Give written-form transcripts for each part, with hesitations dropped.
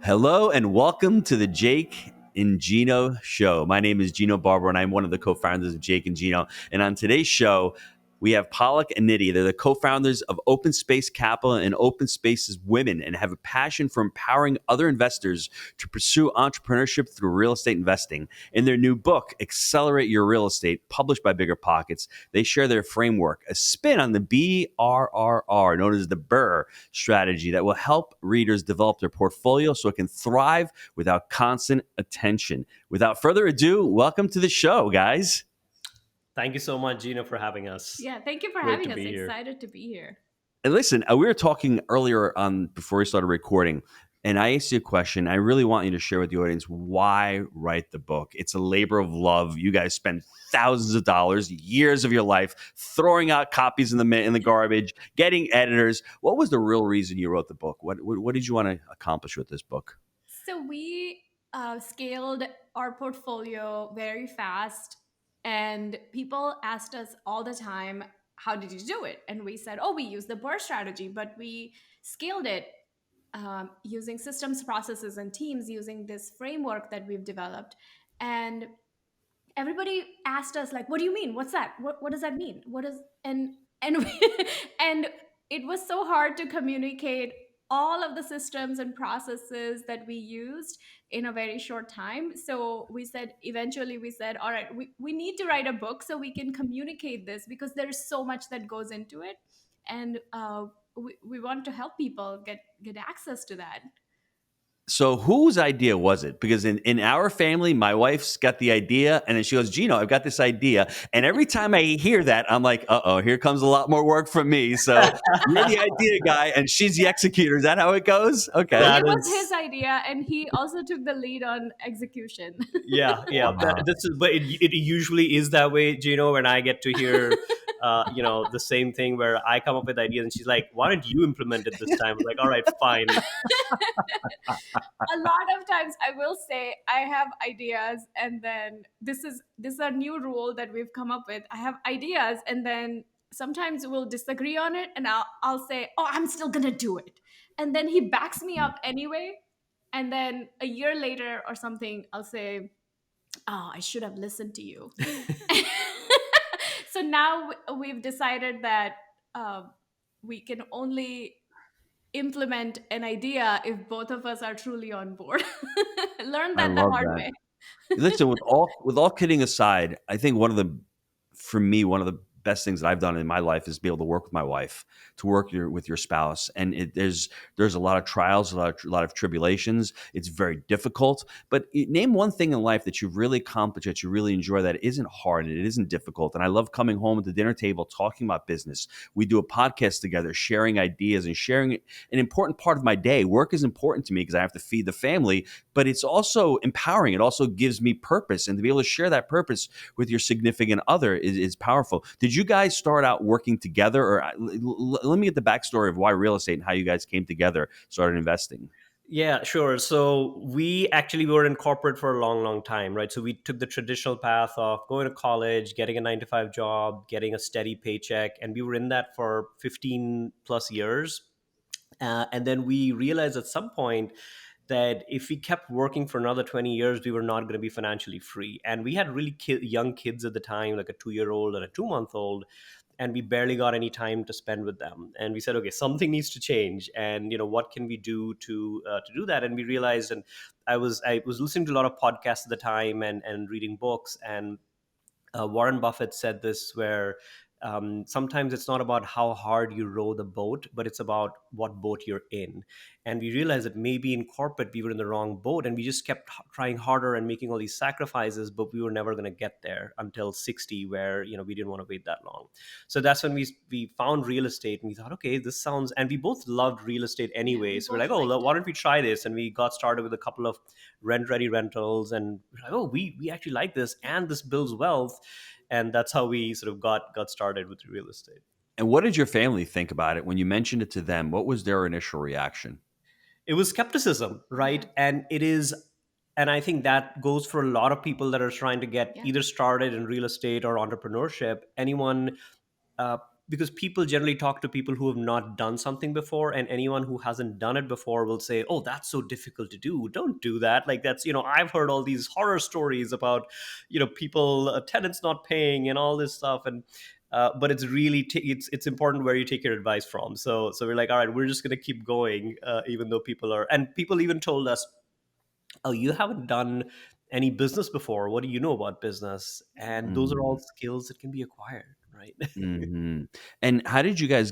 Hello and welcome to the Jake and Gino show. My name is Gino Barber and I'm one of the co-founders of Jake and Gino. And on today's show, we have Palak and Niti. They're the co-founders of Open Space Capital and Open Spaces Women and have a passion for empowering other investors to pursue entrepreneurship through real estate investing. In their new book, Accelerate Your Real Estate, published by Bigger Pockets, they share their framework, a spin on the BRRR, known as the BRRR strategy, that will help readers develop their portfolio so it can thrive without constant attention. Without further ado, welcome to the show, guys. Thank you so much, Gina, for having us. Yeah, thank you for Great having to us. be here. Excited to be here. And listen, we were talking earlier on before we started recording, and I asked you a question. I really want you to share with the audience why write the book. It's a labor of love. You guys spend thousands of dollars, years of your life, throwing out copies in the garbage, getting editors. What was the real reason you wrote the book? What did you want to accomplish with this book? So we scaled our portfolio very fast, and people asked us all the time, "How did you do it?" And we said, "Oh, we used the BRRRR strategy, but we scaled it using systems, processes, and teams using this framework that we've developed." And everybody asked us, like, "What do you mean? What's that? What does that mean? What is?" And and it was so hard to communicate all of the systems and processes that we used in a very short time. So we said, eventually we said, all right, we need to write a book so we can communicate this, because there's so much that goes into it. And we want to help people get access to that. So whose idea was it? Because in our family, my wife's got the idea, and then she goes, Gino, I've got this idea. And every time I hear that, I'm like, uh-oh, here comes a lot more work from me. So you're the idea guy, and she's the executor. Is that how it goes? Okay. So That it was is, his idea, and he also took the lead on execution. yeah. Wow. But it usually is that way, Gino. When I get to hear, the same thing where I come up with ideas, and she's like, "Why don't you implement it this time?" I'm like, "All right, fine." A lot of times I will say I have ideas, and then this is a new rule that we've come up with. I have ideas, and then sometimes we'll disagree on it, and I'll say, "Oh, I'm still gonna do it," and then he backs me up anyway. And then a year later or something, I'll say, "Oh, I should have listened to you." So now we've decided that we can only implement an idea if both of us are truly on board. Learn I that the love hard that. way. Listen, with all kidding aside, I think for me, one of the best things that I've done in my life is be able to work with my wife, to work with your spouse, and there's a lot of trials, a lot of tribulations. It's very difficult, but name one thing in life that you've really accomplished, that you really enjoy, that isn't hard and it isn't difficult. And I love coming home at the dinner table talking about business. We do a podcast together, sharing ideas and sharing an important part of my day. Work is important to me because I have to feed the family, but it's also empowering. It also gives me purpose, and to be able to share that purpose with your significant other is powerful. Did you guys start out working together, or let me get the backstory of why real estate and how you guys came together, started investing? Yeah, sure. So we actually were in corporate for a long, long time, right? So we took the traditional path of going to college, getting a 9 to 5 job, getting a steady paycheck, and we were in that for 15 plus years. And then we realized at some point that if we kept working for another 20 years, we were not going to be financially free. And we had really young kids at the time, like a 2 year old and a 2 month old, and we barely got any time to spend with them. And we said, okay, something needs to change. And what can we do to do that? And we realized, and I was listening to a lot of podcasts at the time and reading books, and Warren Buffett said this, where sometimes it's not about how hard you row the boat, but it's about what boat you're in. And we realized that maybe in corporate we were in the wrong boat, and we just kept trying harder and making all these sacrifices, but we were never going to get there until 60, where we didn't want to wait that long. So that's when we found real estate, and we thought, okay, this sounds. And we both loved real estate Yeah, anyway, we so we're both like, oh, liked why it. don't we try this? And we got started with a couple of rent ready rentals, and we're like, oh, we actually like this, and this builds wealth. And that's how we sort of got started with real estate. And what did your family think about it when you mentioned it to them? What was their initial reaction? It was skepticism, Yeah, right? And I think that goes for a lot of people that are trying to get yeah. either started in real estate or entrepreneurship. Anyone, uh, because people generally talk to people who have not done something before, and anyone who hasn't done it before will say, oh, that's so difficult to do, don't do that. Like, that's, I've heard all these horror stories about, people, tenants not paying and all this stuff. And but it's really it's important where you take your advice from. So we're like, all right, we're just going to keep going, even though people even told us, oh, you haven't done any business before, what do you know about business? And those are all Mhm. skills that can be acquired, right? Mhm. And how did you guys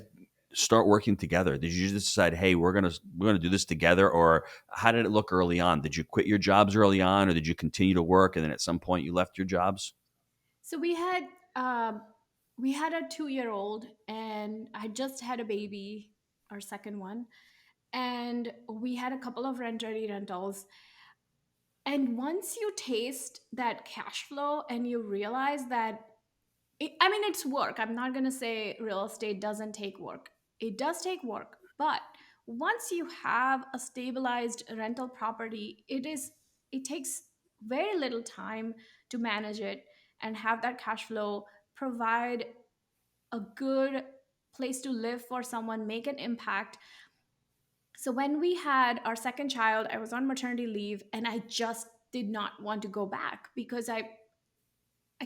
start working together? Did you just decide, "Hey, we're gonna do this together," or how did it look early on? Did you quit your jobs early on, or did you continue to work and then at some point you left your jobs? So um, we had a 2 year old, and I just had a baby, our second one, and we had a couple of rentals. And once you taste that cash flow and you realize that I mean, it's work. I'm not going to say real estate doesn't take work. It does take work. But once you have a stabilized rental property, it takes very little time to manage it and have that cash flow, provide a good place to live for someone, make an impact. So when we had our second child, I was on maternity leave and I just did not want to go back because I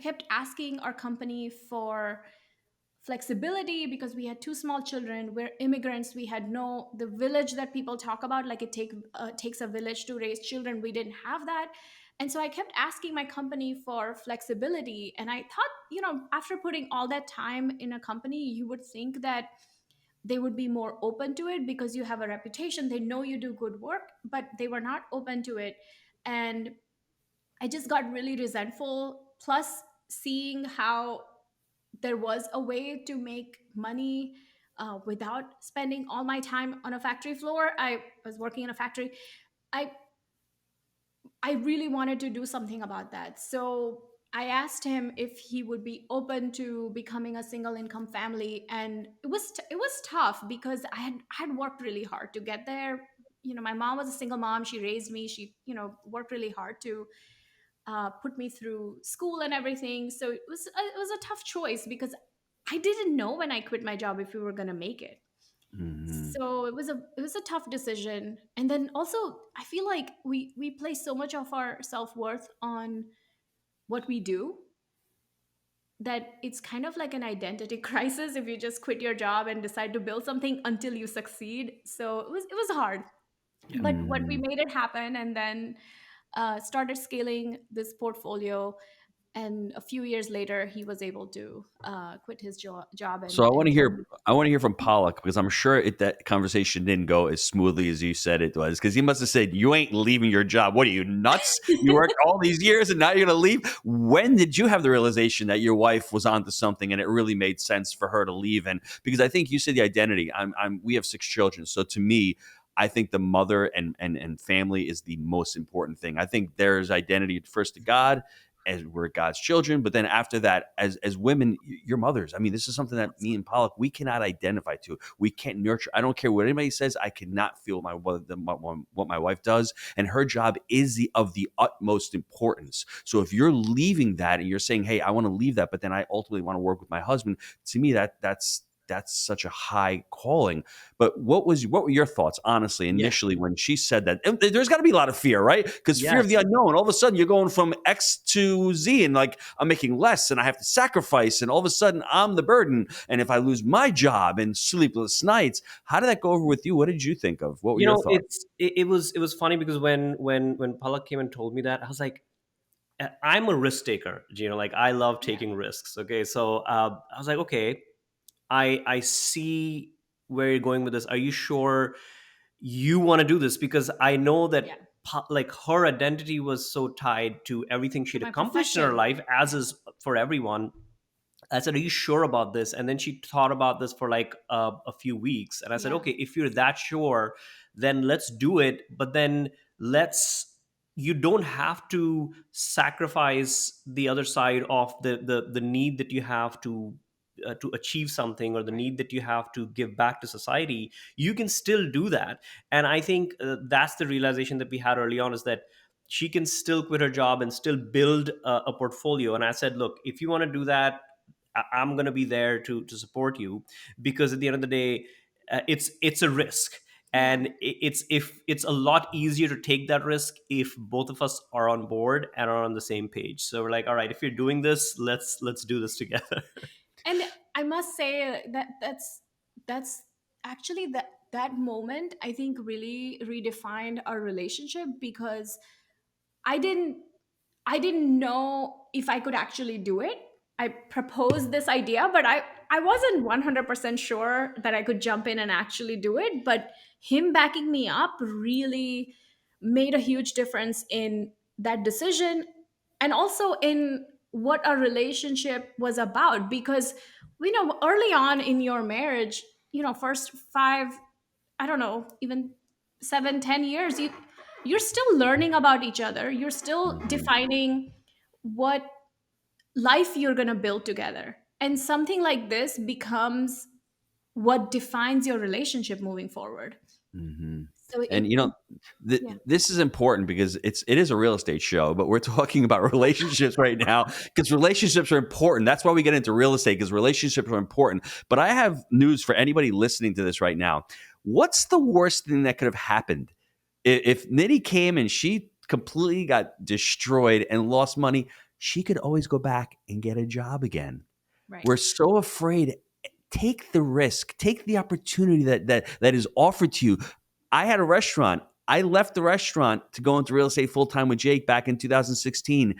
kept asking our company for flexibility because we had two small children. We're immigrants. We had no the village that people talk about, like takes a village to raise children. We didn't have that. And so I kept asking my company for flexibility, and I thought, after putting all that time in a company, you would think that they would be more open to it because you have a reputation, they know you do good work, but they were not open to it. And I just got really resentful, plus seeing how there was a way to make money without spending all my time on a factory floor. I was working in a factory. I I really wanted to do something about that. So I asked him if he would be open to becoming a single income family, and it was tough because I had worked really hard to get there. My mom was a single mom. She raised me. She worked really hard to put me through school and everything. So it was a tough choice because I didn't know when I quit my job if we were going to make it. Mhm. So it was a tough decision. And then also I feel like we place so much of our self-worth on what we do that it's kind of like an identity crisis if you just quit your job and decide to build something until you succeed. So it was hard. Yeah. But what we Mhm. made it happen, and then started scaling this portfolio, and a few years later he was able to quit his job So I want and to hear join. I want to hear from Pollock because I'm sure that conversation didn't go as smoothly as you said it was because he must have said you ain't leaving your job. What are you nuts? You worked all these years and now you're going to leave? When did you have the realization that your wife was onto something and it really made sense for her to leave? And because I think you said the identity. We have 6 children, so to me, I think the mother and family is the most important thing. I think there's identity first to God as we're God's children. But then after that, as women, you're mothers. I mean, this is something that me and Pollock, we cannot identify to. We can't nurture. I don't care what anybody says. I cannot feel what my wife does, and her job is of the utmost importance. So if you're leaving that and you're saying, "Hey, I want to leave that," but then I ultimately want to work with my husband, to me that's such a high calling. But what were your thoughts, honestly, Yeah. initially when she said that? And there's got to be a lot of fear, right? Because fear of the Yes. unknown. All of a sudden, you're going from X to Z, and like I'm making less, and I have to sacrifice, and all of a sudden, I'm the burden. And if I lose my job and sleepless nights, how did that go over with you? What did you think of? What were your thoughts? It was funny because when Palak came and told me that, I was like, I'm a risk taker, like I love Yeah, taking risks. Okay, so I was like, okay, I see where you're going with this. Are you sure you want to do this? Because I know yeah, that like her identity was so tied to everything to she'd my accomplished in her profession. life, as Yeah, is for everyone. I said, are you sure about this? And then she thought about this for like a few weeks. And I said, yeah, okay, if you're that sure, then let's do it. But then you don't have to sacrifice the other side of the need that you have to achieve something, or the right. need that you have to give back to society. You can still do that. And I think that's the realization that we had early on, is that she can still quit her job and still build a portfolio. And I said, look, if you want to do that, I'm going to be there to support you, because at the end of the day, it's a risk. Yeah. And it's a lot easier to take that risk if both of us are on board and are on the same page. So we're like, all right, if you're doing this, let's do this together. And I must say that that's actually that moment I think really redefined our relationship, because I didn't I didn't know if I could actually do it. I proposed this idea, but I wasn't 100% sure that I could jump in and actually do it, but him backing me up really made a huge difference in that decision, and also in what our relationship was about. Because early on in your marriage, first 5, I don't know, even 7, 10 years, you're still learning about each other. You're still Mhm. defining what life you're going to build together. And something like this becomes what defines your relationship moving forward. Mhm. So And yeah. this is important because it is a real estate show, but we're talking about relationships right now because relationships are important. That's why we get into real estate, because relationships are important. But I have news for anybody listening to this right now. What's the worst thing that could have happened if Nitty came and she completely got destroyed and lost money? She could always go back and get a job again. Right. We're so afraid. Take the risk, take the opportunity that is offered to you. I had a restaurant. I left the restaurant to go into real estate full time with Jake back in 2016.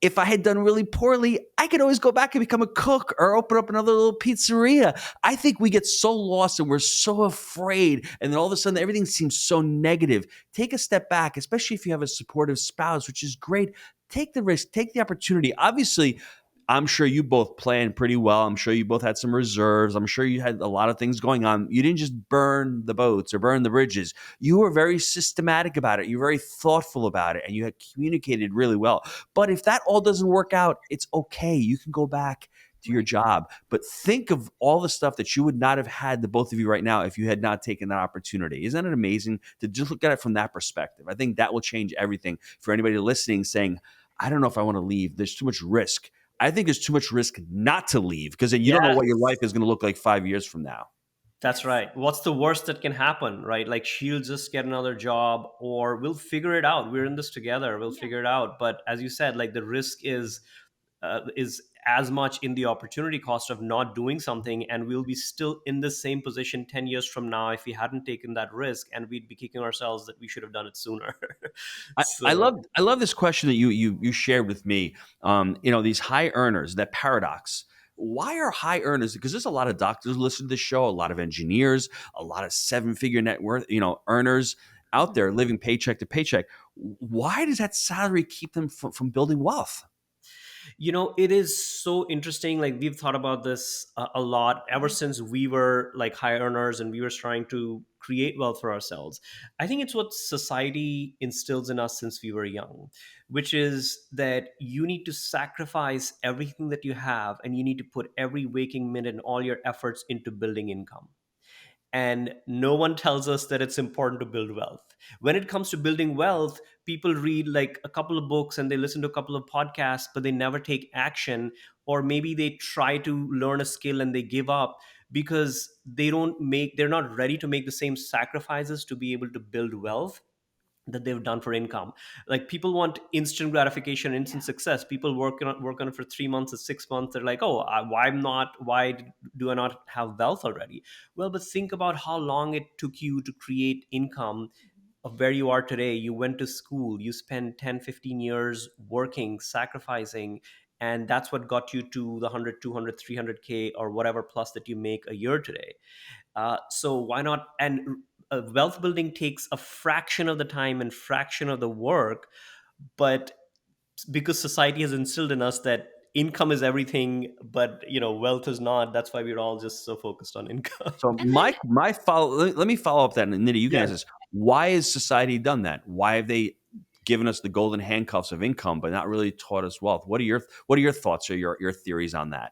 If I had done really poorly, I could always go back and become a cook or open up another little pizzeria. I think we get so lost and we're so afraid. And then all of a sudden, everything seems so negative. Take a step back, especially if you have a supportive spouse, which is great. Take the risk, take the opportunity. Obviously, I'm sure you both planned pretty well. I'm sure you both had some reserves. I'm sure you had a lot of things going on. You didn't just burn the boats or burn the bridges. You were very systematic about it. You're very thoughtful about it, and you had communicated really well. But if that all doesn't work out, it's okay. You can go back to your Right. job. But think of all the stuff that you would not have had, the both of you right now, if you had not taken that opportunity. Isn't it amazing to just look at it from that perspective? I think that will change everything for anybody listening saying, I don't know if I want to leave. There's too much risk. I think there's too much risk not to leave because then you don't know what your life Yes. is going to look like 5 years from now. That's Yes. right. What's the worst that can happen, right? Like she'll just get another job, or we'll figure it out. We're in this together. We'll Yeah. figure it out. But as you said, like the risk is as much in the opportunity cost of not doing something, and we'll be still in the same position 10 years from now if we hadn't taken that risk, and we'd be kicking ourselves that we should have done it sooner. I So love this question that you shared with me. These high earners, that paradox. Why are high earners? Because there's a lot of doctors listen to this show, a lot of engineers, a lot of seven-figure net worth, earners out there living paycheck to paycheck. Why does that salary keep them from building wealth? it is so interesting. Like we've thought about this a lot ever Mhm. since we were like high earners and we were trying to create wealth for ourselves. I think it's what society instills in us since we were young, which is that you need to sacrifice everything that you have, and you need to put every waking minute and all your efforts into building income. And no one tells us that it's important to build wealth. When it comes to building wealth, people read like a couple of books and they listen to a couple of podcasts, but they never take action. Or maybe they try to learn a skill and they give up because they're not ready to make the same sacrifices to be able to build wealth that they've done for income. Like people want instant gratification, instant Yeah. success. People work on it for 3 months or 6 months. They're like, oh, why do I not have wealth already? Well, but think about how long it took you to create income of where you are today. You went to school, you spent 10, 15 years working, sacrificing, and that's what got you to the 100, 200, 300K or whatever plus that you make a year today. So why not? And wealth building takes a fraction of the time and fraction of the work, but because society has instilled in us that income is everything, but wealth is not. That's why we're all just so focused on income. So And then my follow. Let me follow up that, and Nitty, you can Yeah. answer this. Why has society done that? Why have they given us the golden handcuffs of income, but not really taught us wealth? What are your thoughts or your theories on that?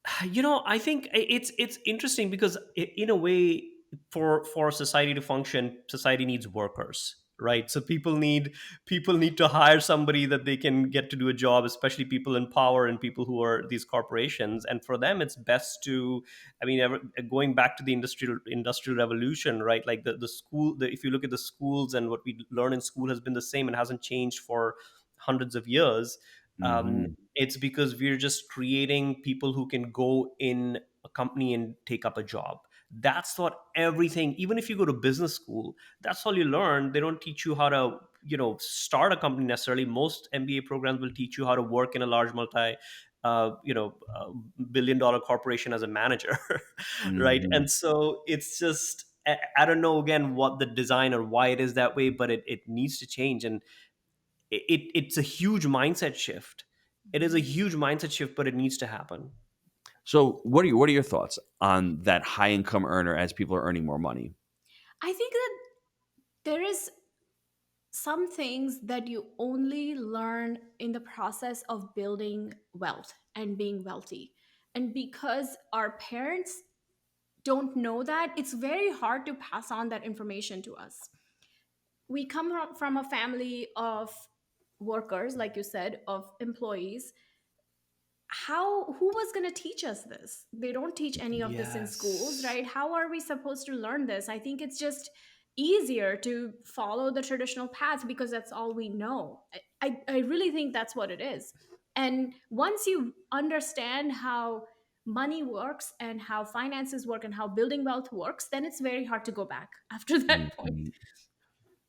I think it's interesting because in a way, for society to function, society needs workers, right? So people need to hire somebody that they can get to do a job, especially people in power and people who are these corporations. And for them, it's best to, I mean, going back to the industrial revolution, right? Like if you look at the schools, and what we learn in school has been the same and hasn't changed for hundreds of years. Hmm. It's because we're just creating people who can go in a company and take up a job. That's what everything, even if you go to business school, that's all you learn. They don't teach you how to, start a company necessarily. Most MBA programs will teach you how to work in a large billion-dollar corporation as a manager, right? Hmm. And so it's just, I don't know again what the design or why it is that way, but it needs to change. And it's a huge mindset shift. It is a huge mindset shift, but it needs to happen. So, what are your thoughts on that high income earner as people are earning more money? I think that there is some things that you only learn in the process of building wealth and being wealthy. And because our parents don't know that, it's very hard to pass on that information to us. We come from a family of workers, like you said, of employees. Who was going to teach us this? They don't teach any of this in schools, Yes. right? How are we supposed to learn this? I think it's just easier to follow the traditional path because that's all we know. I really think that's what it is. And once you understand how money works and how finances work and how building wealth works, then it's very hard to go back after that point. Mhm.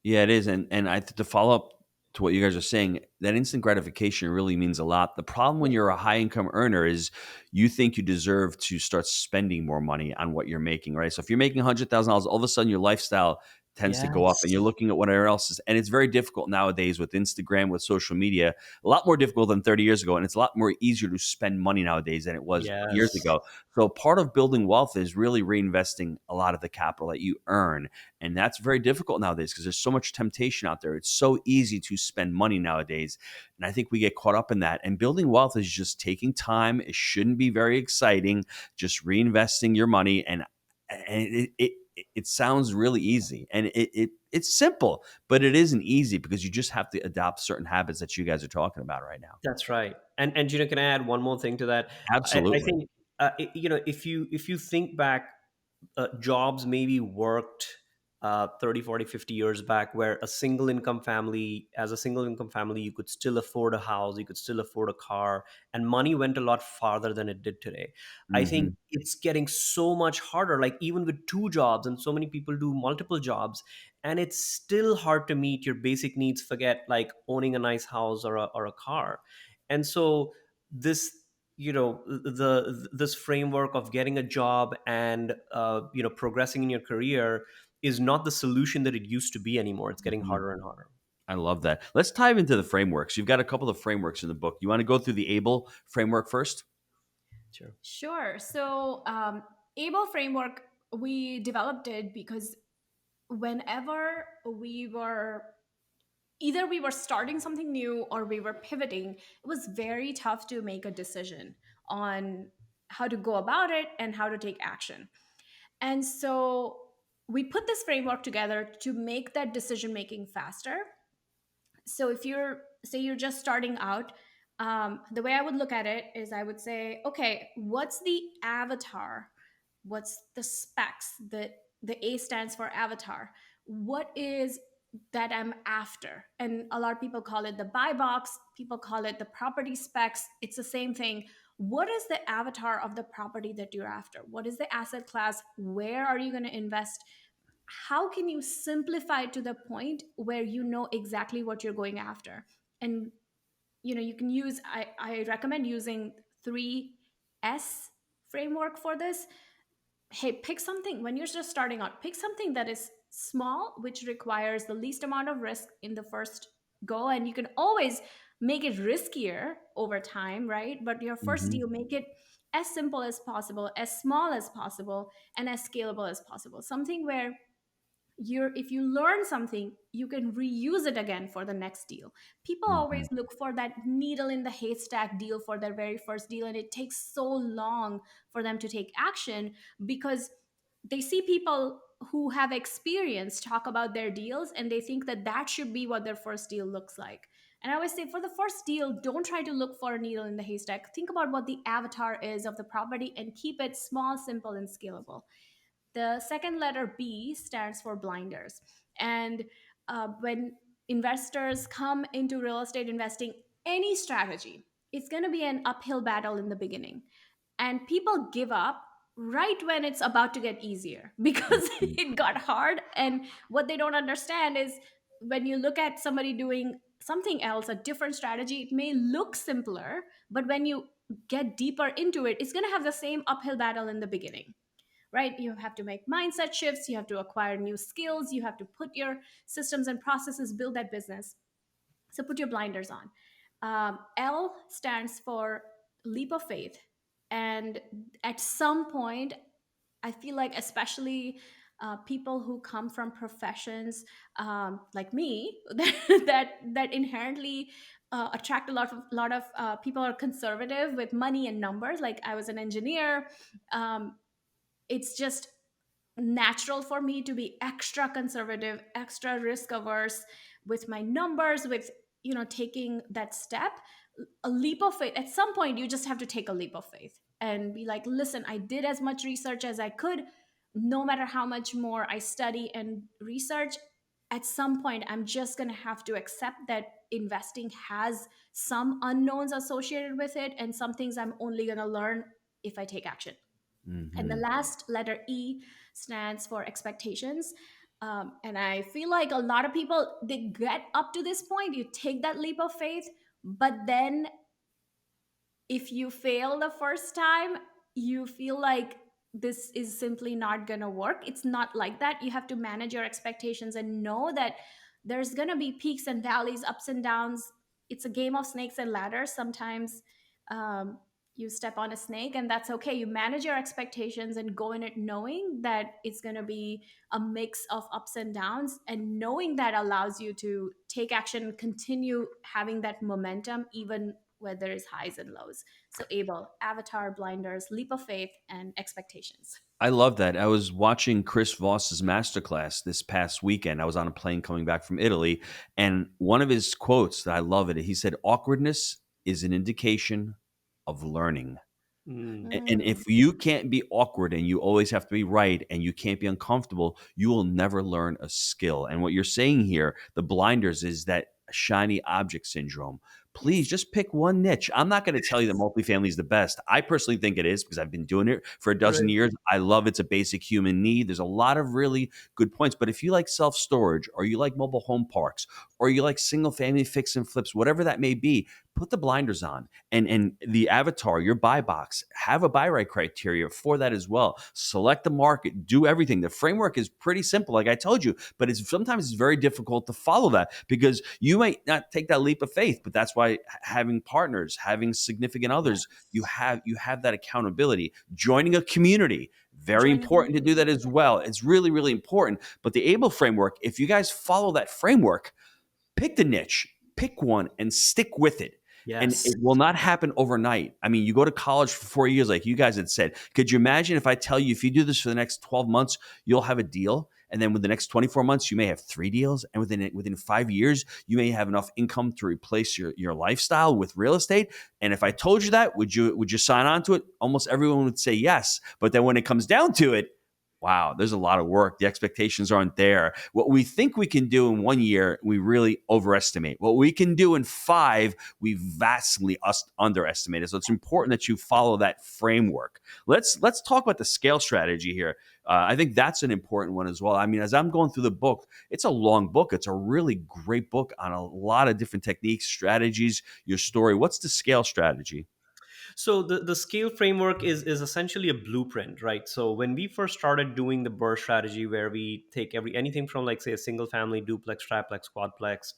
Yeah, it is, and to follow up to what you guys are saying, that instant gratification really means a lot. The problem when Yeah. you're a high income earner is you think you deserve to start spending more money on what you're making, right? So if you're making $100,000, all of a sudden your lifestyle tends to go up, and you're Yes. looking at what everyone else is, and it's very difficult nowadays with Instagram, with social media, a lot more difficult than 30 years ago, and it's a lot more easier to spend money nowadays than it was years Yes. ago. So part of building wealth is really reinvesting a lot of the capital that you earn, and that's very difficult nowadays because there's so much temptation out there. It's so easy to spend money nowadays. And I think we get caught up in that. And building wealth is just taking time. It shouldn't be very exciting, just reinvesting your money. And it sounds really easy. And it's simple, but it isn't easy because you just have to adopt certain habits that you guys are talking about right now. That's right. And Gina, can I add one more thing to that? I Absolutely. think if you think back, jobs maybe worked 30, 40, 50 years back, where as a single income family, you could still afford a house, you could still afford a car, and money went a lot farther than it did today. I think Hmm. it's getting so much harder, like even with two jobs, and so many people do multiple jobs, and it's still hard to meet your basic needs, forget like owning a nice house or a car. And so this this framework of getting a job and progressing in your career is not the solution that it used to be anymore. It's getting harder and harder. I love that. Let's dive into the frameworks. You've got a couple of frameworks in the book. You want to go through the ABLE framework first? Sure. Sure. So, ABLE framework, we developed it because whenever we were either we were starting something new or we were pivoting, it was very tough to make a decision on how to go about it and how to take action. And so we put this framework together to make that decision making faster. So if you're say you're just starting out, the way I would look at it is I would say, okay, what's the avatar? What's the specs? The A stands for avatar. What is that I'm after? And a lot of people call it the buy box. People call it the property specs. It's the same thing. What is the avatar of the property that you're after? What is the asset class? Where are you going to invest? How can you simplify it to the point where you know exactly what you're going after? And you can use, I recommend using 3S framework for this. Hey, pick something when you're just starting out, pick something that is small, which requires the least amount of risk in the first go, and you can always make it riskier over time, right? But your first Hmm. deal, make it as simple as possible, as small as possible, and as scalable as possible. Something where if you learn something, you can reuse it again for the next deal. People Hmm. always look for that needle in the haystack deal for their very first deal, and it takes so long for them to take action because they see people who have experience talk about their deals, and they think that that should be what their first deal looks like. And I always say, for the first deal, don't try to look for a needle in the haystack. Think about what the avatar is of the property and keep it small, simple, and scalable. The second letter B stands for blinders. And when investors come into real estate investing, any strategy, it's going to be an uphill battle in the beginning. And people give up right when it's about to get easier because Mhm. it got hard. And what they don't understand is, when you look at somebody doing something else, a different strategy, it may look simpler, but when you get deeper into it, it's going to have the same uphill battle in the beginning, right? You have to make mindset shifts, you have to acquire new skills, you have to put your systems and processes, build that business. So put your blinders on. L stands for leap of faith. And at some point, I feel like, especially people who come from professions like me, that inherently attract a lot of people are conservative with money and numbers. Like, I was an engineer. It's just natural for me to be extra conservative, extra risk averse with my numbers, with taking that step. A leap of faith, at some point you just have to take a leap of faith and be like, listen, I did as much research as I could. No matter how much more I study and research, at some point I'm just going to have to accept that investing has some unknowns associated with it, and some things I'm only going to learn if I take action. And the Mhm. last letter E stands for expectations. And I feel like a lot of people, they get up to this point, you take that leap of faith, but then if you fail the first time, you feel like this is simply not going to work. It's not like that. You have to manage your expectations and know that there's going to be peaks and valleys, ups and downs. It's a game of snakes and ladders. Sometimes um, you step on a snake, and that's okay. You manage your expectations and go in it knowing that it's going to be a mix of ups and downs. And knowing that allows you to take action and continue having that momentum, even where there is highs and lows. So Abel, Avatar, Blinders, Leap of Faith, and Expectations. I love that. I was watching Chris Voss's masterclass this past weekend. I was on a plane coming back from Italy, and one of his quotes that I love it. He said, "Awkwardness is an indication of learning." Mm. And Mm, if you can't be awkward and you always have to be right and you can't be uncomfortable, you will never learn a skill. And what you're saying here, the blinders, is that shiny object syndrome. Please yes. just pick one niche. I'm not going to tell you that multifamily is the best. I personally think it is because I've been doing it for a dozen Right. years. I love it's a basic human need. There's a lot of really good points. But if you like self storage, or you like mobile home parks, or you like single family fix and flips, whatever that may be, put the blinders on. And the avatar, your buy box, have a buy right criteria for that as well. Select the market, do everything. The framework is pretty simple, like I told you, but it's very difficult to follow that because you might not take that leap of faith. But that's why having partners, having significant others, you Yes. have that accountability. Joining a community, very Joining a important to do community. that as well. It's really, really important. But the able framework, if you guys follow that framework, pick the niche, pick one, and stick with it. And Yes. it will not happen overnight. I mean, you go to college for 4 years, like you guys had said. Could you imagine if I tell you, if you do this for the next 12 months, you'll have a deal? And then with the next 24 months, you may have 3 deals. And within 5 years, you may have enough income to replace your lifestyle with real estate. And if I told you that, would you sign on to it? Almost everyone would say yes. But then when it comes down to it, wow, there's a lot of work. The expectations aren't there. What we think we can do in 1 year, we really overestimate. What we can do in 5, we vastly underestimate it. So it's important that you follow that framework. Let's talk about the scale strategy here. I think that's an important one as well. I mean, as I'm going through the book, it's a long book. It's a really great book on a lot of different techniques, strategies, your story. What's the scale strategy? So the scale framework is essentially a blueprint, right? So when we first started doing the burst strategy, where we take anything from, like, say, a single family, duplex, triplex, quadplex,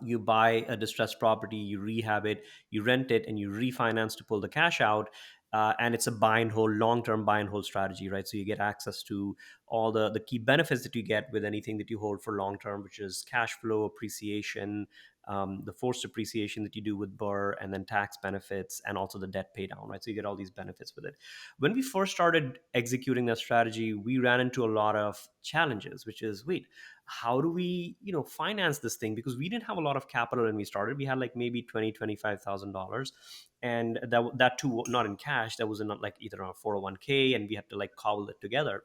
you buy a distressed property, you rehab it, you rent it, and you refinance to pull the cash out. And it's a buy and hold, long term buy and hold strategy, right? So you get access to all the key benefits that you get with anything that you hold for long term, which is cash flow, appreciation, the forced depreciation that you do with Burr, and then tax benefits, and also the debt pay down, right? So you get all these benefits with it. When we first started executing that strategy, we ran into a lot of challenges, which is, wait, how do we, finance this thing? Because we didn't have a lot of capital when we started. We had like maybe $25,000, and that too not in cash. That was in like either on a 401k, and we had to like cobble it together.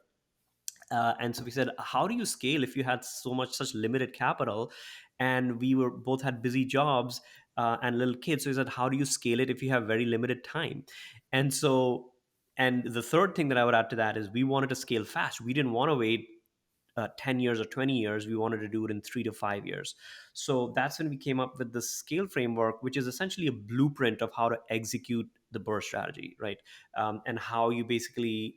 And so we said, how do you scale if you had such limited capital? And we were both had busy jobs and little kids. So we said, how do you scale it if you have very limited time? And so, and the third thing that I would add to that is we wanted to scale fast. We didn't want to wait 10 years or 20 years. We wanted to do it in 3 to 5 years. So that's when we came up with the scale framework, which is essentially a blueprint of how to execute the Burr strategy, right? And how you basically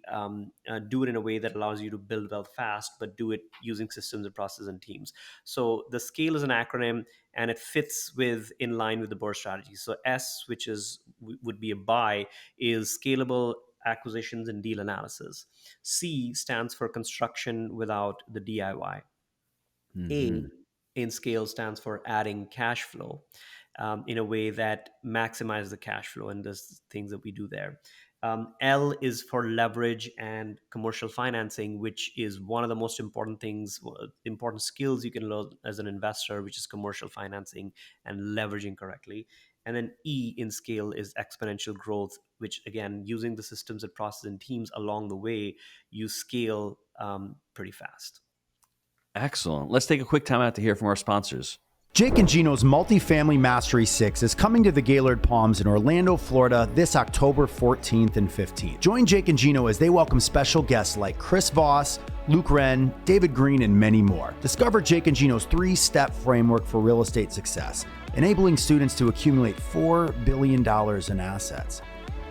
do it in a way that allows you to build wealth fast, but do it using systems and processes and teams. So the scale is an acronym, and it fits with in line with the Burr strategy. So S, which is would be a buy, is scalable acquisitions and deal analysis. C stands for construction without the DIY. A Hmm. in scale stands for adding cash flow in a way that maximizes the cash flow, and there's things that we do there. L is for leverage and commercial financing, which is one of the most important things, important skills you can learn as an investor, which is commercial financing and leveraging correctly. And then E in scale is exponential growth, which again, using the systems and process and teams along the way, you scale pretty fast. Excellent. Let's take a quick time out to hear from our sponsors. Jake and Gino's Multifamily Mastery 6 is coming to the Gaylord Palms in Orlando, Florida this October 14th and 15th. Join Jake and Gino as they welcome special guests like Chris Voss, Luke Wren, David Green, and many more. Discover Jake and Gino's 3-step framework for real estate success, enabling students to accumulate $4 billion in assets.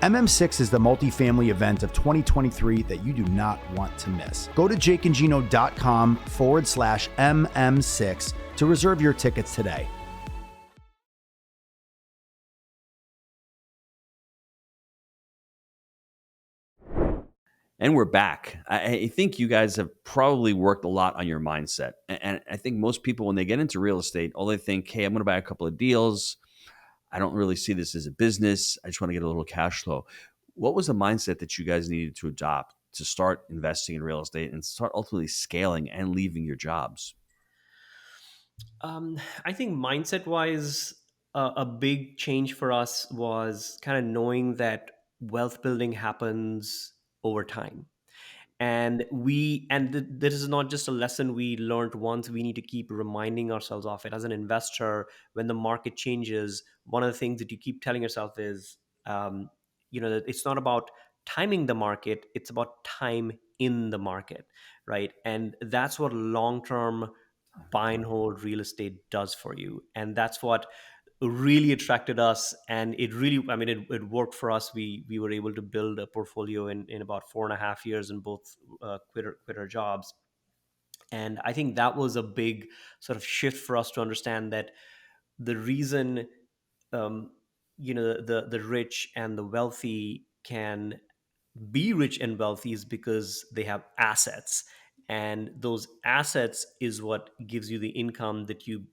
MM6 is the multifamily event of 2023 that you do not want to miss. Go to jakeandgino.com/MM6 to reserve your tickets today. And we're back. I think you guys have probably worked a lot on your mindset. And I think most people, when they get into real estate, all they think, hey, I'm going to buy a couple of deals. I don't really see this as a business. I just want to get a little cash flow. What was the mindset that you guys needed to adopt to start investing in real estate and start ultimately scaling and leaving your jobs? I think mindset wise, a big change for us was kind of knowing that wealth building happens over time. This is not just a lesson we learned once. We need to keep reminding ourselves of it. As an investor, when the market changes, one of the things that you keep telling yourself is, that it's not about timing the market, it's about time in the market, right? And that's what long term buy and hold real estate does for you. And that's what really attracted us. And it really, I mean, it worked for us. We were able to build a portfolio in about 4.5 years and both quit our jobs. And I think that was a big sort of shift for us to understand that the reason, um, the rich and the wealthy can be rich and wealthy is because they have assets, and those assets is what gives you the income that you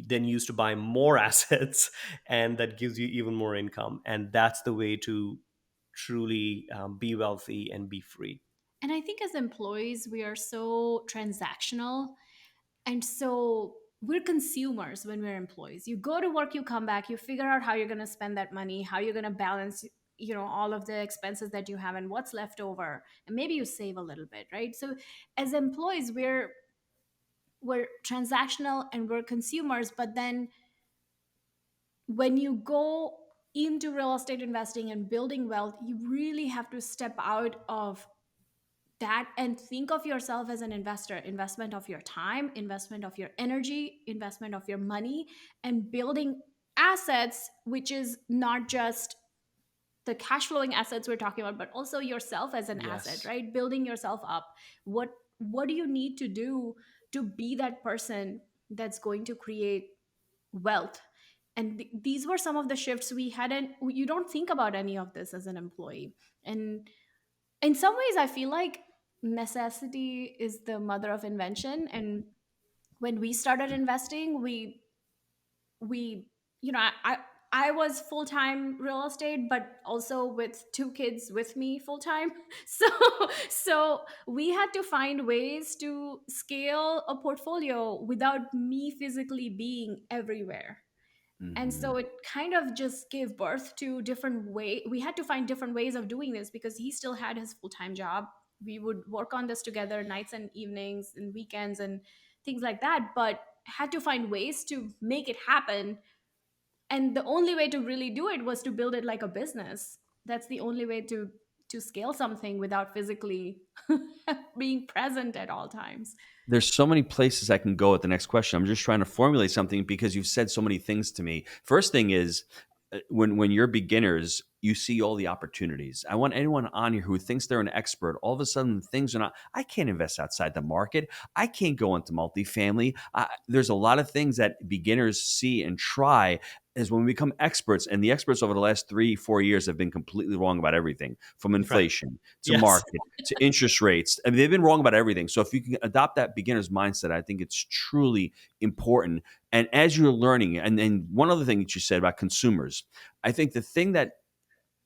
then use to buy more assets, and that gives you even more income, and that's the way to truly be wealthy and be free. And I think as employees, we are so transactional. And so we're consumers when we're employees. You go to work, you come back, you figure out how you're going to spend that money, how you're going to balance, all of the expenses that you have and what's left over. And maybe you save a little bit, right? So as employees, we're transactional and we're consumers, but then when you go into real estate investing and building wealth, you really have to step out of that and think of yourself as an investor, investment of your time, investment of your energy, investment of your money, and building assets, which is not just the cash flowing assets we're talking about, but also yourself as an asset, Yes. right? Building yourself up. What do you need to do to be that person that's going to create wealth? And these were some of the shifts we hadn't. You don't think about any of this as an employee. And in some ways I feel like necessity is the mother of invention. And when we started investing, we, you know, I was full time real estate, but also with two kids with me full time. So so we had to find ways to scale a portfolio without me physically being everywhere. And Hmm. so it kind of just gave birth to different way. We had to find different ways of doing this because he still had his full-time job. We would work on this together nights and evenings and weekends and things like that, but had to find ways to make it happen. And the only way to really do it was to build it like a business. That's the only way to scale something without physically being present at all times. There's so many places I can go with the next question. I'm just trying to formulate something because you've said so many things to me. First thing is, when you're beginners, you see all the opportunities. I want anyone on here who thinks they're an expert. All of a sudden, things are not. I can't invest outside the market. I can't go into multifamily. There's a lot of things that beginners see and try. Is when we become experts, and the experts over the last 3, 4 years have been completely wrong about everything, from Right. inflation to Yes. market to interest rates. I mean, they've been wrong about everything. So if you can adopt that beginner's mindset, I think it's truly important. And as you're learning, and one other thing that you said about consumers, I think the thing that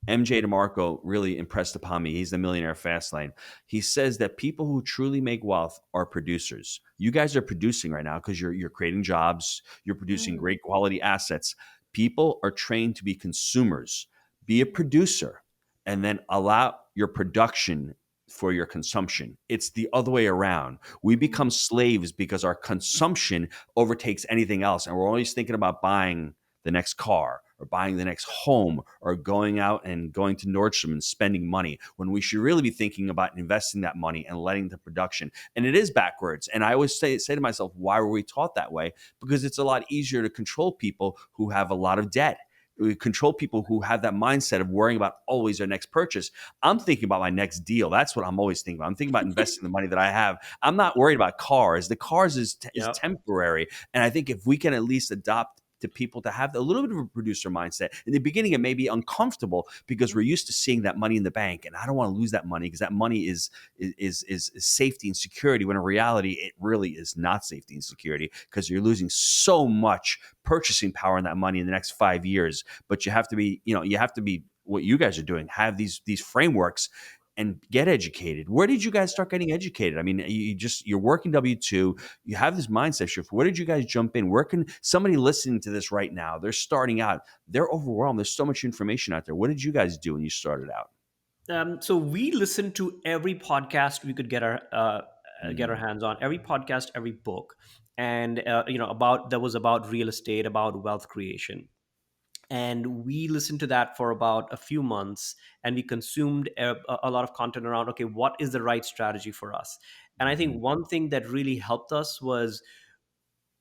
MJ DeMarco really impressed upon me. He's the millionaire fast lane. He says that people who truly make wealth are producers. You guys are producing right now because you're creating jobs, you're producing Mhm. great quality assets. People are trained to be consumers. Be a producer and then allow your production for your consumption. It's the other way around. We become slaves because our consumption overtakes anything else. And we're always thinking about buying the next car or buying the next home or going out and going to Nordstrom and spending money when we should really be thinking about investing that money and letting the production. And it is backwards. And I always say to myself, why were we taught that way? Because it's a lot easier to control people who have a lot of debt. We control people who have that mindset of worrying about always their next purchase. I'm thinking about my next deal. That's what I'm always thinking about. I'm thinking about investing the money that I have. I'm not worried about cars. The cars is Yeah. temporary. And I think if we can at least adopt to people to have a little bit of a producer mindset. In the beginning, it may be uncomfortable because we're used to seeing that money in the bank, and I don't want to lose that money because that money is safety and security. When in reality, it really is not safety and security because you're losing so much purchasing power in that money in the next 5 years. But you have to be, you have to be what you guys are doing. Have these frameworks and get educated. Where did you guys start getting educated? I mean, you're working W-2, you have this mindset shift. Where did you guys jump in? Where can somebody listening to this right now? They're starting out. They're overwhelmed. There's so much information out there. What did you guys do when you started out? So we listened to every podcast we could get our Mm. hands on, every podcast, every book, and about that was about real estate, about wealth creation. And we listened to that for about a few months, and we consumed a lot of content around, okay, what is the right strategy for us? And I think Mhm. one thing that really helped us was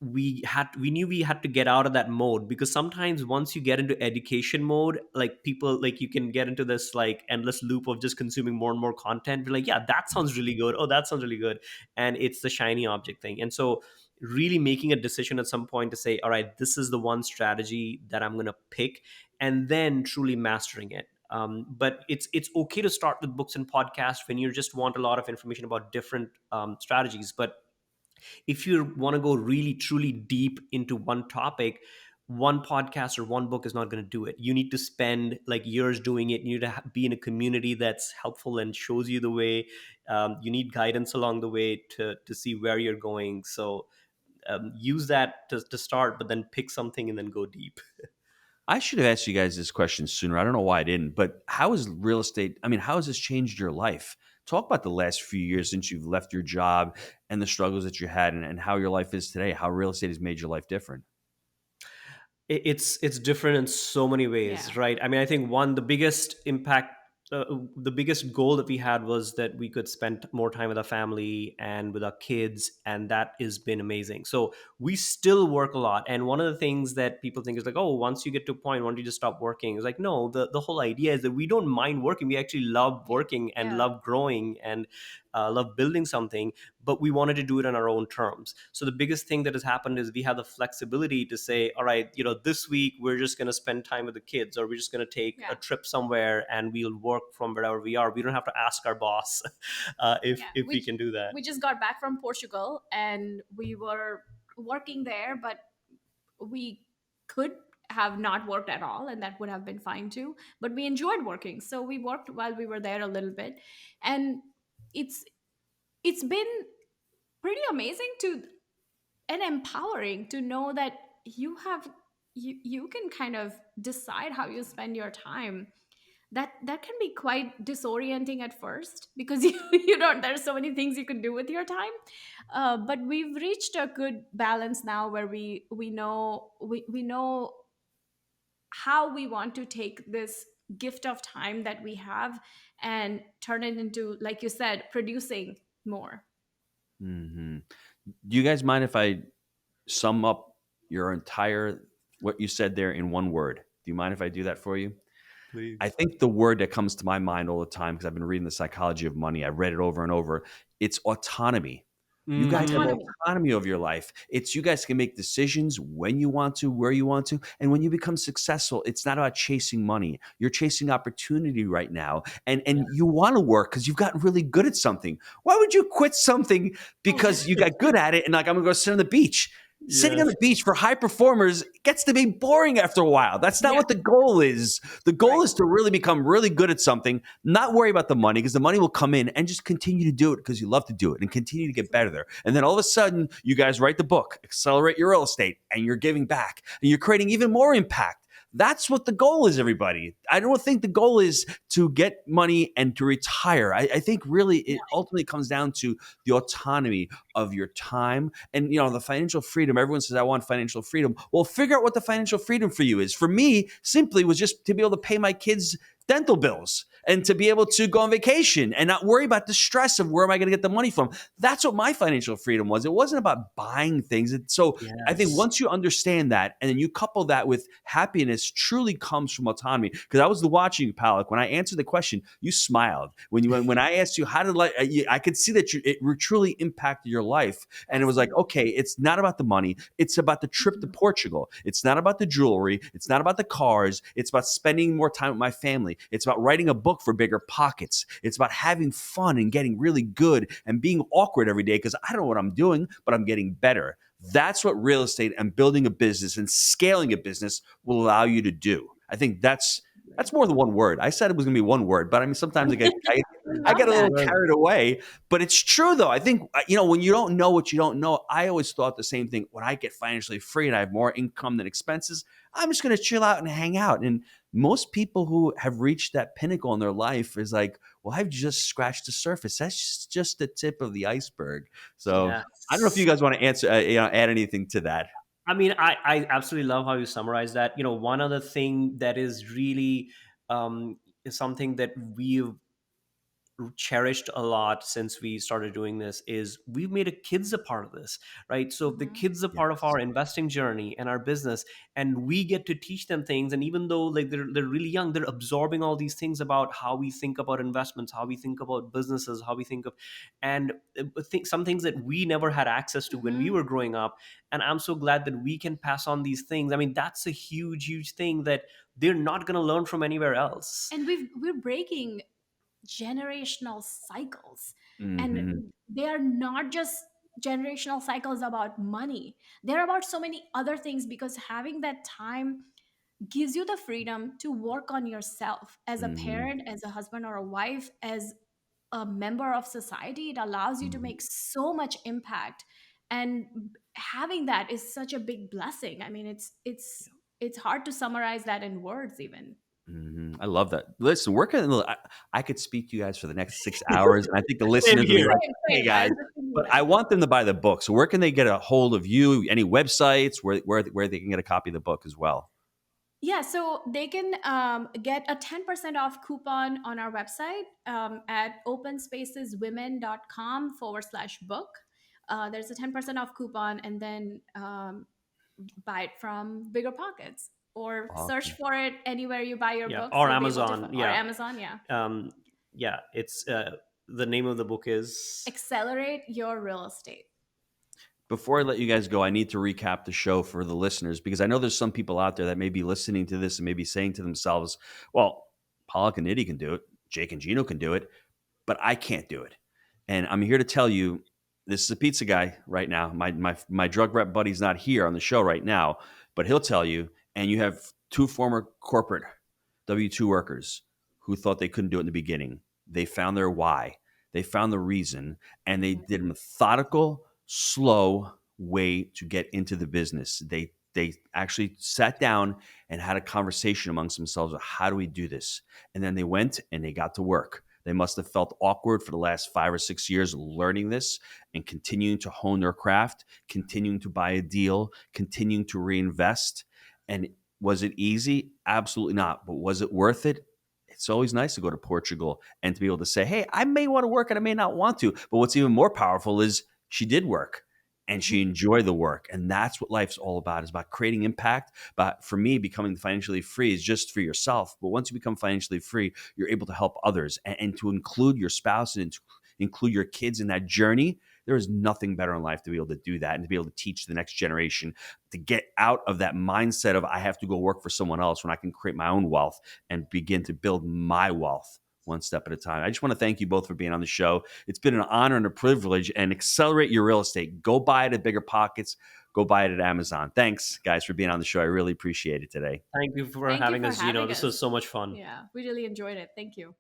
we knew we had to get out of that mode, because sometimes once you get into education mode, like people, like you can get into this like endless loop of just consuming more and more content. Be like, yeah, that sounds really good, oh, that sounds really good, and it's the shiny object thing. And so really making a decision at some point to say, all right, this is the one strategy that I'm going to pick, and then truly mastering it. But it's okay to start with books and podcasts when you just want a lot of information about different strategies. But if you want to go really truly deep into one topic, one podcast or one book is not going to do it. You need to spend like years doing it. You need to be in a community that's helpful and shows you the way. You need guidance along the way to see where you're going. So use that to start, but then pick something and then go deep. I should have asked you guys this question sooner. I don't know why I didn't, but how is real estate? I mean, how has this changed your life? Talk about the last few years since you've left your job and the struggles that you had, and how your life is today, how real estate has made your life different. It's different in so many ways, Yeah. right? I mean, I think one, the biggest impact, the biggest goal that we had was that we could spend more time with our family and with our kids, and that has been amazing. So we still work a lot, and one of the things that people think is like, oh, once you get to a point, why don't you just stop working? It's like, no, the whole idea is that we don't mind working. We actually love working and Yeah. love growing and love building something, but we wanted to do it on our own terms. So the biggest thing that has happened is we have the flexibility to say, all right, this week we're just going to spend time with the kids, or we're just going to take a Yeah. trip somewhere and we'll work from wherever we are. We don't have to ask our boss if Yeah. we can do that. We just got back from Portugal and we were working there, but we could have not worked at all, and that would have been fine too, but we enjoyed working, so we worked while we were there a little bit. And it's it's been pretty amazing to and empowering to know that you can kind of decide how you spend your time. That can be quite disorienting at first, because you don't there's so many things you can do with your time. But we've reached a good balance now where we know how we want to take this gift of time that we have and turn it into, like you said, producing more. Hmm. Do you guys mind if I sum up your entire what you said there in one word? Do you mind if I do that for you? I Please. think the word that comes to my mind all the time, because I've been reading The Psychology of Money, I've read it over and over, it's autonomy. You guys have Hmm. Autonomy. autonomy over your life. It's you guys can make decisions when you want to, where you want to. And when you become successful, it's not about chasing money. You're chasing opportunity right now. And you want to work because you've gotten really good at something. Why would you quit something because you got good at it and like, I'm going to go sit on the beach? Sitting on Yes. the beach for high performers gets to be boring after a while. That's not Yeah, what the goal is. The goal right. is to really become really good at something, not worry about the money because the money will come in, and just continue to do it because you love to do it and continue to get better there. And then all of a sudden, you guys write the book, Accelerate Your Real Estate, and you're giving back and you're creating even more impact. That's what the goal is, everybody. I don't think the goal is to get money and to retire. I think really it ultimately comes down to the autonomy of your time and the financial freedom. Everyone says I want financial freedom. Well, figure out what the financial freedom for you is. For me, simply was just to be able to pay my kids dental bills and to be able to go on vacation and not worry about the stress of where am I going to get the money from. That's what my financial freedom was. It wasn't about buying things. So I think Yes. once you understand that and then you couple that with happiness truly comes from autonomy. Because I was watching you, Palak, when I answered the question, you smiled. When I asked you how did I could see that it truly impacted your life. And it was like, Absolutely. okay, it's not about the money. It's about the trip to Mhm. Portugal. It's not about the jewelry. It's not about the cars. It's about spending more time with my family. It's about writing a book for bigger pockets. It's about having fun and getting really good and being awkward every day because I don't know what I'm doing, but I'm getting better. That's what real estate and building a business and scaling a business will allow you to do. I think that's more than one word. I said it was going to be one word, but I mean sometimes I I love get a that. little carried away, but it's true though. I think when you don't know what you don't know, I always thought the same thing. When I get financially free and I have more income than expenses, I'm just going to chill out and hang out. And most people who have reached that pinnacle in their life is like, well, I've just scratched the surface. That's just the tip of the iceberg. So I don't know if you Yes. guys want to answer, add anything to that. I mean, I absolutely love how you summarize that. One other thing that is really is something that we've cherished a lot since we started doing this is we've made a kids a part of this, right? So the Mhm. kids a part of Yes. our investing journey and our business, and we get to teach them things. And even though like they're really young, they're absorbing all these things about how we think about investments, how we think about businesses, how we think of, and think some things that we never had access to when we Mhm. were growing up. And I'm so glad that we can pass on these things. I mean, that's a huge thing that they're not going to learn from anywhere else. And we're breaking generational cycles, and Hmm. they are not just generational cycles about money. They're about so many other things, because having that time gives you the freedom to work on yourself as a Hmm. parent, as a husband or a wife, as a member of society. It allows you to Hmm. make so much impact, and having that is such a big blessing. I mean, it's hard to summarize that in words even. I love that. Listen, I could speak to you guys for the next 6 hours, and I think the Same listeners will be here. like, Same, "Hey same. I guys," was just thinking but I that. want them to buy the book. So where can they get a hold of you? Any websites where they can get a copy of the book as well? Yeah, so they can get a 10% off coupon on our website at openspaceswomen.com/book. There's a 10% off coupon, and then buy it from Bigger Pockets, or search Awesome. for it anywhere you buy your Yeah, books. or You'll be able to, Amazon. or Yeah. Amazon, yeah. um yeah, it's the name of the book is. Accelerate Your Real Estate. Before I let you guys go, I need to recap the show for the listeners because I know there's some people out there that may be listening to this and maybe saying to themselves, "Well, Pollock and Nitty can do it, Jake and Gino can do it, but I can't do it." And I'm here to tell you, this is a pizza guy right now. My drug rep buddy's not here on the show right now. But he'll tell you, and you have two former corporate W-2 workers who thought they couldn't do it in the beginning. They found their why, they found the reason, and they did a methodical, slow way to get into the business. They actually sat down and had a conversation amongst themselves of how do we do this? And then they went and they got to work. They must have felt awkward for the last 5 or 6 years learning this and continuing to hone their craft, continuing to buy a deal, continuing to reinvest. And was it easy? Absolutely not. But was it worth it? It's always nice to go to Portugal and to be able to say, hey, I may want to work and I may not want to. But what's even more powerful is she did work and she enjoyed the work. And that's what life's all about. It's about creating impact. But for me, becoming financially free is just for yourself. But once you become financially free, you're able to help others and to include your spouse and to include your kids in that journey. There is nothing better in life to be able to do that and to be able to teach the next generation to get out of that mindset of I have to go work for someone else when I can create my own wealth and begin to build my wealth one step at a time. I just want to thank you both for being on the show. It's been an honor and a privilege, and accelerate your real estate. Go buy it at Bigger Pockets. Go buy it at Amazon. Thanks, guys, for being on the show. I really appreciate it today. Thank you for Thank you having for us, Gino. having This us. was so much fun. Yeah, we really enjoyed it. Thank you.